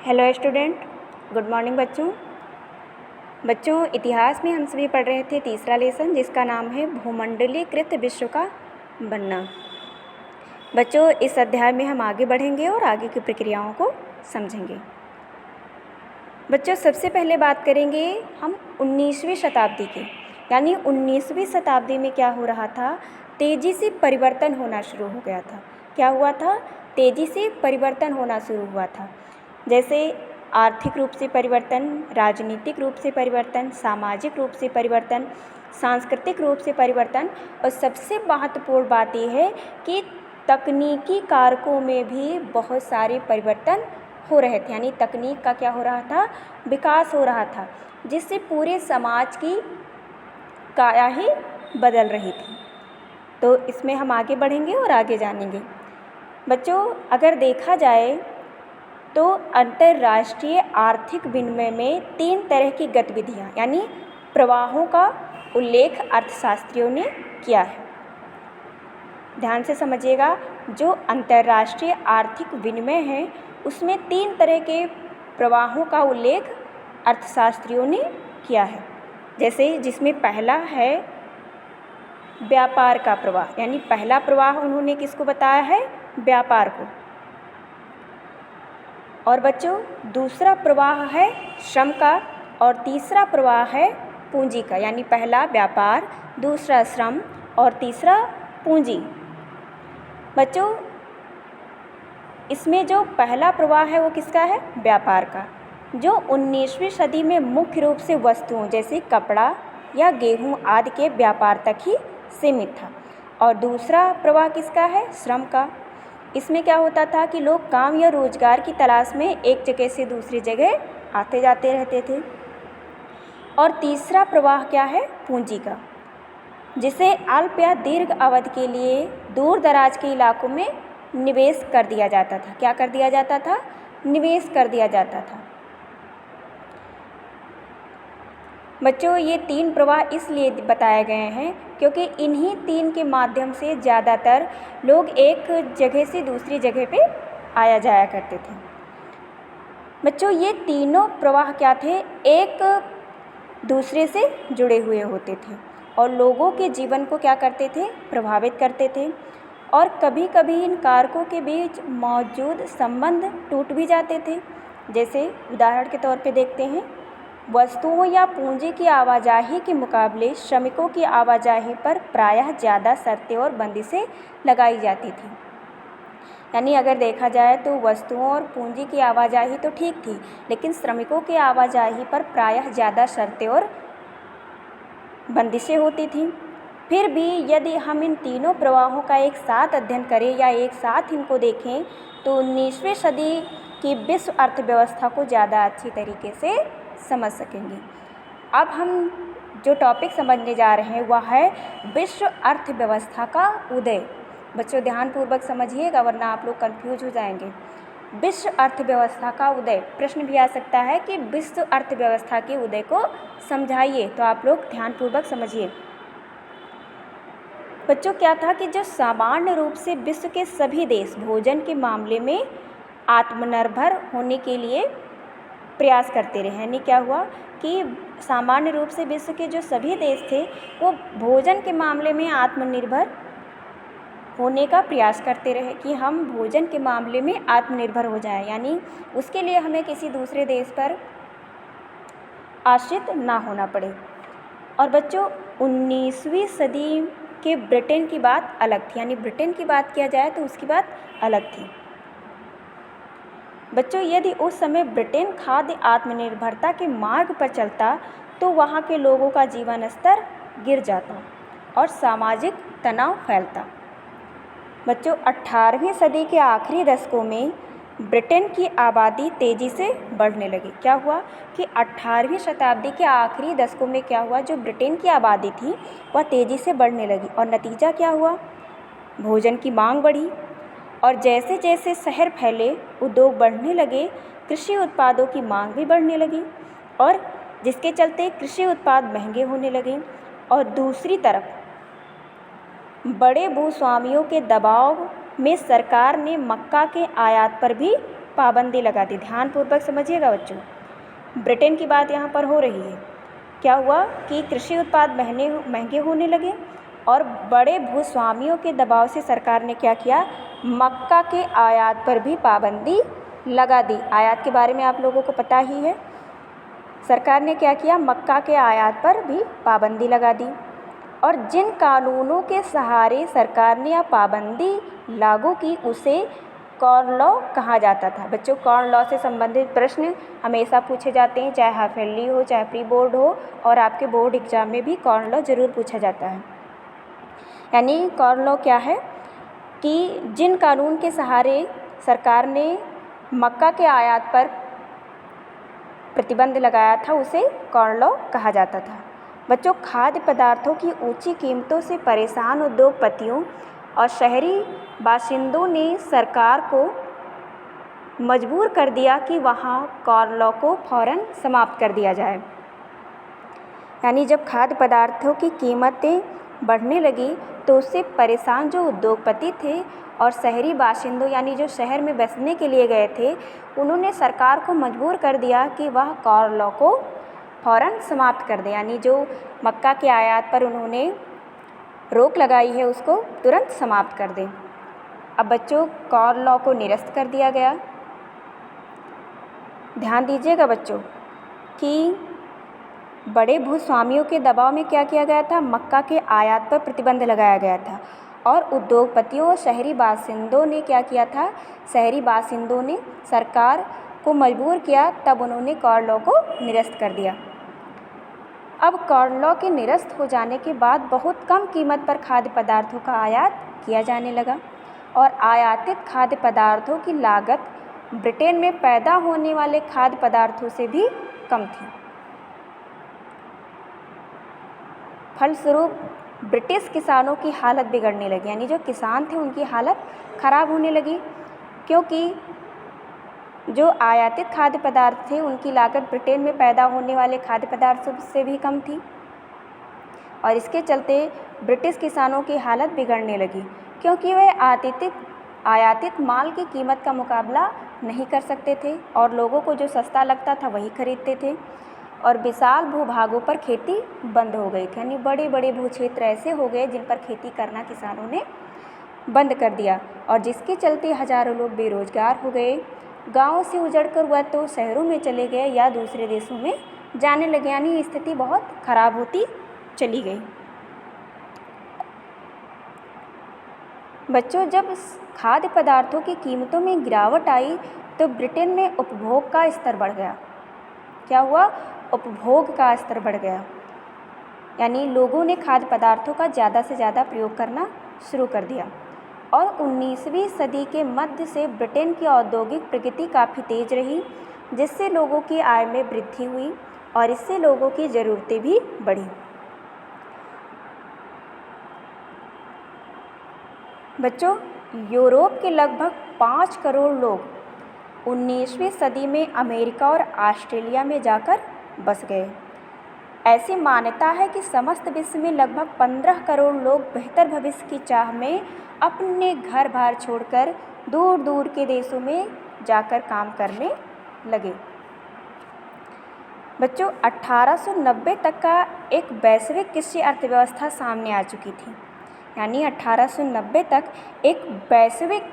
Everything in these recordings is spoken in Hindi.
हेलो स्टूडेंट, गुड मॉर्निंग बच्चों। इतिहास में हम सभी पढ़ रहे थे तीसरा लेसन जिसका नाम है भूमंडलीकृत विश्व का बनना। बच्चों, इस अध्याय में हम आगे बढ़ेंगे और आगे की प्रक्रियाओं को समझेंगे। बच्चों, सबसे पहले बात करेंगे हम 19वीं शताब्दी की, यानी 19वीं शताब्दी में क्या हो रहा था, तेज़ी से परिवर्तन होना शुरू हो गया था। क्या हुआ था? तेज़ी से परिवर्तन होना शुरू हुआ था। जैसे आर्थिक रूप से परिवर्तन, राजनीतिक रूप से परिवर्तन, सामाजिक रूप से परिवर्तन, सांस्कृतिक रूप से परिवर्तन, और सबसे महत्वपूर्ण बात यह है कि तकनीकी कारकों में भी बहुत सारे परिवर्तन हो रहे थे। यानी तकनीक का क्या हो रहा था? विकास हो रहा था, जिससे पूरे समाज की काया ही बदल रही थी। तो इसमें हम आगे बढ़ेंगे और आगे जानेंगे। बच्चों, अगर देखा जाए तो अंतर्राष्ट्रीय आर्थिक विनिमय में 3 तरह की गतिविधियाँ यानी प्रवाहों का उल्लेख अर्थशास्त्रियों ने किया है। ध्यान से समझिएगा, जो अंतर्राष्ट्रीय आर्थिक विनिमय है उसमें 3 तरह के प्रवाहों का उल्लेख अर्थशास्त्रियों ने किया है। जैसे जिसमें पहला है व्यापार का प्रवाह, यानी पहला प्रवाह उन्होंने किसको बताया है? व्यापार को। और बच्चों, दूसरा प्रवाह है श्रम का, और तीसरा प्रवाह है पूंजी का। यानी पहला व्यापार, दूसरा श्रम और तीसरा पूंजी। बच्चों, इसमें जो पहला प्रवाह है वो किसका है? व्यापार का, जो 19वीं सदी में मुख्य रूप से वस्तुओं जैसे कपड़ा या गेहूं आदि के व्यापार तक ही सीमित था। और दूसरा प्रवाह किसका है? श्रम का। इसमें क्या होता था कि लोग काम या रोजगार की तलाश में एक जगह से दूसरी जगह आते जाते रहते थे। और तीसरा प्रवाह क्या है? पूंजी का, जिसे अल्प या दीर्घ अवधि के लिए दूर दराज के इलाकों में निवेश कर दिया जाता था। क्या कर दिया जाता था? निवेश कर दिया जाता था। बच्चों, ये 3 प्रवाह इसलिए बताए गए हैं क्योंकि इन्हीं 3 के माध्यम से ज़्यादातर लोग एक जगह से दूसरी जगह पे आया जाया करते थे। बच्चों, ये तीनों प्रवाह क्या थे? एक दूसरे से जुड़े हुए होते थे और लोगों के जीवन को क्या करते थे? प्रभावित करते थे। और कभी कभी इन कारकों के बीच मौजूद संबंध टूट भी जाते थे। जैसे उदाहरण के तौर पे देखते हैं, वस्तुओं या पूंजी की आवाजाही के मुकाबले श्रमिकों की आवाजाही पर प्रायः ज़्यादा शर्तें और बंदिशें लगाई जाती थी। यानी अगर देखा जाए तो वस्तुओं और पूंजी की आवाजाही तो ठीक थी, लेकिन श्रमिकों की आवाजाही पर प्रायः ज़्यादा शर्तें और बंदिशें होती थीं। फिर भी यदि हम इन तीनों प्रवाहों का एक साथ अध्ययन करें या एक साथ इनको देखें तो 19वीं सदी की विश्व अर्थव्यवस्था को ज़्यादा अच्छी तरीके से समझ सकेंगे। अब हम जो टॉपिक समझने जा रहे हैं वह है विश्व अर्थव्यवस्था का उदय। बच्चों, ध्यानपूर्वक समझिएगा वरना आप लोग कंफ्यूज हो जाएंगे। विश्व अर्थव्यवस्था का उदय, प्रश्न भी आ सकता है कि विश्व अर्थव्यवस्था के उदय को समझाइए, तो आप लोग ध्यानपूर्वक समझिए। बच्चों, क्या था कि जो सामान्य रूप से विश्व के सभी देश भोजन के मामले में आत्मनिर्भर होने के लिए प्रयास करते रहे। यानी क्या हुआ कि सामान्य रूप से विश्व के जो सभी देश थे वो भोजन के मामले में आत्मनिर्भर होने का प्रयास करते रहे कि हम भोजन के मामले में आत्मनिर्भर हो जाएं। यानी उसके लिए हमें किसी दूसरे देश पर आश्रित ना होना पड़े। और बच्चों, 19वीं सदी के ब्रिटेन की बात अलग थी। यानी ब्रिटेन की बात किया जाए तो उसकी बात अलग थी। बच्चों, यदि उस समय ब्रिटेन खाद्य आत्मनिर्भरता के मार्ग पर चलता तो वहाँ के लोगों का जीवन स्तर गिर जाता और सामाजिक तनाव फैलता। बच्चों, 18वीं सदी के आखिरी दशकों में ब्रिटेन की आबादी तेज़ी से बढ़ने लगी। क्या हुआ कि 18वीं शताब्दी के आखिरी दशकों में क्या हुआ, जो ब्रिटेन की आबादी थी वह तेज़ी से बढ़ने लगी और नतीजा क्या हुआ? भोजन की मांग बढ़ी और जैसे जैसे शहर फैले, उद्योग बढ़ने लगे, कृषि उत्पादों की मांग भी बढ़ने लगी और जिसके चलते कृषि उत्पाद महंगे होने लगे। और दूसरी तरफ बड़े भूस्वामियों के दबाव में सरकार ने मक्का के आयात पर भी पाबंदी लगा दी। ध्यानपूर्वक समझिएगा बच्चों, ब्रिटेन की बात यहाँ पर हो रही है। क्या हुआ कि कृषि उत्पाद महंगे होने लगे और बड़े भूस्वामियों के दबाव से सरकार ने क्या किया, मक्का के आयात पर भी पाबंदी लगा दी। आयात के बारे में आप लोगों को पता ही है। सरकार ने क्या किया, मक्का के आयात पर भी पाबंदी लगा दी। और जिन कानूनों के सहारे सरकार ने यह पाबंदी लागू की उसे कॉर्न लॉ कहा जाता था। बच्चों, कॉर्न लॉ से संबंधित प्रश्न हमेशा पूछे जाते हैं, चाहे हाफ ईयरली हो चाहे प्री बोर्ड हो, और आपके बोर्ड एग्जाम में भी कॉर्न लॉ ज़रूर पूछा जाता है। यानी कॉर्न लॉ क्या है कि जिन कानून के सहारे सरकार ने मक्का के आयात पर प्रतिबंध लगाया था उसे कॉर्न लॉ कहा जाता था। बच्चों, खाद्य पदार्थों की ऊंची कीमतों से परेशान उद्योगपतियों और शहरी बाशिंदों ने सरकार को मजबूर कर दिया कि वहाँ कॉर्न लॉ को फ़ौरन समाप्त कर दिया जाए। यानी जब खाद्य पदार्थों की कीमतें बढ़ने लगी तो उससे परेशान जो उद्योगपति थे और शहरी बाशिंदों यानी जो शहर में बसने के लिए गए थे, उन्होंने सरकार को मजबूर कर दिया कि वह कॉर्न लॉ को फ़ौरन समाप्त कर दे। यानी जो मक्का के आयात पर उन्होंने रोक लगाई है उसको तुरंत समाप्त कर दें। अब बच्चों, कॉर्न लॉ को निरस्त कर दिया गया। ध्यान दीजिएगा बच्चों कि बड़े भूस्वामियों के दबाव में क्या किया गया था, मक्का के आयात पर प्रतिबंध लगाया गया था। और उद्योगपतियों और शहरी बासिंदों ने क्या किया था, शहरी बासिंदों ने सरकार को मजबूर किया, तब उन्होंने कॉर्न लॉ को निरस्त कर दिया। अब कॉर्न लॉ के निरस्त हो जाने के बाद बहुत कम कीमत पर खाद्य पदार्थों का आयात किया जाने लगा और आयातित खाद्य पदार्थों की लागत ब्रिटेन में पैदा होने वाले खाद्य पदार्थों से भी कम थी। फलस्वरूप ब्रिटिश किसानों की हालत बिगड़ने लगी। यानी जो किसान थे उनकी हालत ख़राब होने लगी, क्योंकि जो आयातित खाद्य पदार्थ थे उनकी लागत ब्रिटेन में पैदा होने वाले खाद्य पदार्थों से भी कम थी और इसके चलते ब्रिटिश किसानों की हालत बिगड़ने लगी, क्योंकि वे आयातित माल की कीमत का मुकाबला नहीं कर सकते थे और लोगों को जो सस्ता लगता था वही खरीदते थे और विशाल भूभागों पर खेती बंद हो गई थी। यानी बड़े बड़े भू क्षेत्र ऐसे हो गए जिन पर खेती करना किसानों ने बंद कर दिया और जिसके चलते हजारों लोग बेरोजगार हो गए। गाँव से उजड़कर वह तो शहरों में चले गए या दूसरे देशों में जाने लगे। यानी स्थिति बहुत खराब होती चली गई। बच्चों, जब खाद्य पदार्थों की कीमतों में गिरावट आई तो ब्रिटेन में उपभोग का स्तर बढ़ गया। क्या हुआ? उपभोग का स्तर बढ़ गया, यानी लोगों ने खाद्य पदार्थों का ज़्यादा से ज़्यादा प्रयोग करना शुरू कर दिया और 19वीं सदी के मध्य से ब्रिटेन की औद्योगिक प्रगति काफ़ी तेज रही, जिससे लोगों की आय में वृद्धि हुई और इससे लोगों की ज़रूरतें भी बढ़ी। बच्चों, यूरोप के लगभग 5 करोड़ लोग 19वीं सदी में अमेरिका और ऑस्ट्रेलिया में जाकर बस गए। ऐसी मान्यता है कि समस्त विश्व में लगभग 15 करोड़ लोग बेहतर भविष्य की चाह में अपने घर बार छोड़कर दूर दूर के देशों में जाकर काम करने लगे। बच्चों, 1890 तक का एक वैश्विक कृषि अर्थव्यवस्था सामने आ चुकी थी। यानी 1890 तक एक वैश्विक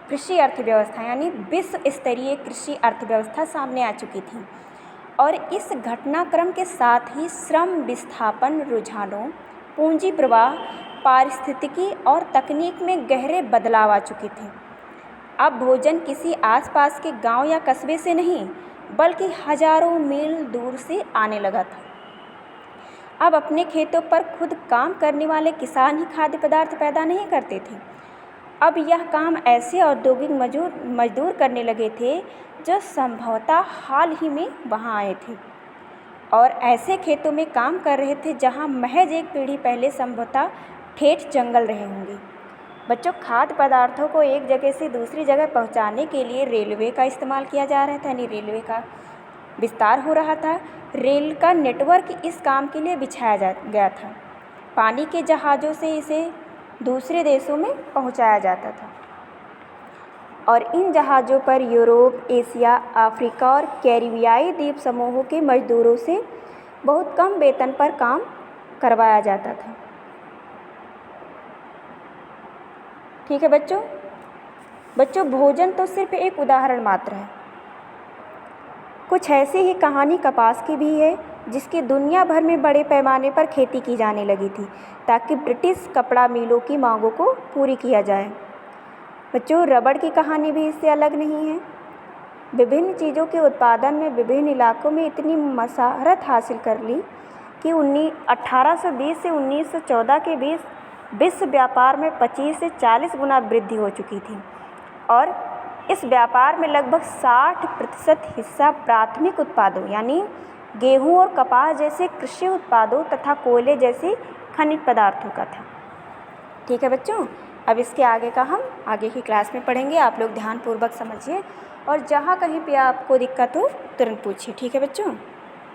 कृषि अर्थव्यवस्था यानी विश्व स्तरीय कृषि अर्थव्यवस्था सामने आ चुकी थी और इस घटनाक्रम के साथ ही श्रम विस्थापन रुझानों, पूंजी प्रवाह, पारिस्थितिकी और तकनीक में गहरे बदलाव आ चुके थे। अब भोजन किसी आसपास के गांव या कस्बे से नहीं बल्कि हजारों मील दूर से आने लगा था। अब अपने खेतों पर खुद काम करने वाले किसान ही खाद्य पदार्थ पैदा नहीं करते थे। अब यह काम ऐसे औद्योगिक मजदूर करने लगे थे जो संभवतः हाल ही में वहां आए थे और ऐसे खेतों में काम कर रहे थे जहां महज एक पीढ़ी पहले संभवतः ठेठ जंगल रहे होंगे। बच्चों, खाद्य पदार्थों को एक जगह से दूसरी जगह पहुंचाने के लिए रेलवे का इस्तेमाल किया जा रहा था, यानी रेलवे का विस्तार हो रहा था। रेल का नेटवर्क इस काम के लिए बिछाया गया था। पानी के जहाज़ों से इसे दूसरे देशों में पहुंचाया जाता था। और इन जहाज़ों पर यूरोप, एशिया, अफ्रीका और कैरिबियाई द्वीप समूहों के मजदूरों से बहुत कम वेतन पर काम करवाया जाता था। ठीक है बच्चों। बच्चों, भोजन तो सिर्फ एक उदाहरण मात्र है। कुछ ऐसी ही कहानी कपास की भी है, जिसकी दुनिया भर में बड़े पैमाने पर खेती की जाने लगी थी ताकि ब्रिटिश कपड़ा मिलों की मांगों को पूरी किया जाए। बच्चों, रबड़ की कहानी भी इससे अलग नहीं है। विभिन्न चीज़ों के उत्पादन में विभिन्न इलाकों में इतनी महारत हासिल कर ली कि 1820 से 1914 के बीच विश्व व्यापार में 25 से 40 गुना वृद्धि हो चुकी थी और इस व्यापार में लगभग 60% हिस्सा प्राथमिक उत्पादों यानी गेहूं और कपास जैसे कृषि उत्पादों तथा कोयले जैसे खनिज पदार्थों का था। ठीक है बच्चों, अब इसके आगे का हम आगे की क्लास में पढ़ेंगे। आप लोग ध्यानपूर्वक समझिए और जहाँ कहीं पे आपको दिक्कत हो तुरंत पूछिए। ठीक है बच्चों।